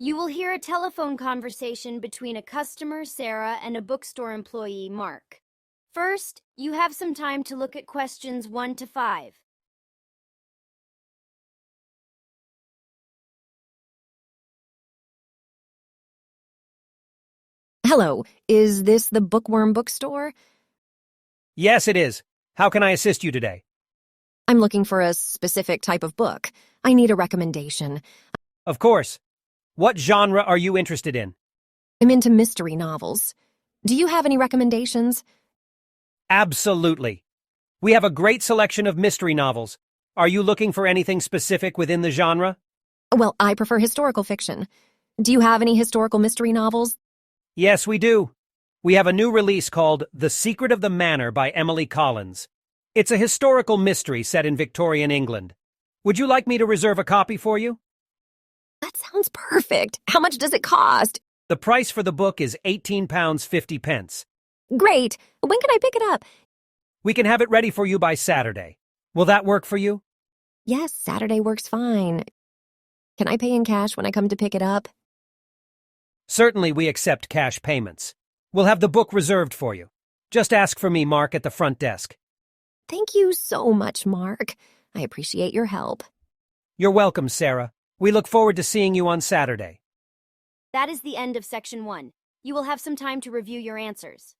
You will hear a telephone conversation between a customer, Sarah, and a bookstore employee, Mark. First, you have some time to look at questions 1 to 5. Hello, is this the Bookworm Bookstore? Yes, it is. How can I assist you today? I'm looking for a specific type of book. I need a recommendation. Of course. What genre are you interested in? I'm into mystery novels. Do you have any recommendations? Absolutely. We have a great selection of mystery novels. Are you looking for anything specific within the genre? Well, I prefer historical fiction. Do you have any historical mystery novels? Yes, we do. We have a new release called The Secret of the Manor by Emily Collins. It's a historical mystery set in Victorian England. Would you like me to reserve a copy for you? That sounds perfect. How much does it cost? The price for the book is £18.50. Great. When can I pick it up? We can have it ready for you by Saturday. Will that work for you? Yes, Saturday works fine. Can I pay in cash when I come to pick it up? Certainly we accept cash payments. We'll have the book reserved for you. Just ask for me, Mark, at the front desk. Thank you so much, Mark. I appreciate your help. You're welcome, Sarah. We look forward to seeing you on Saturday. That is the end of Section 1. You will have some time to review your answers.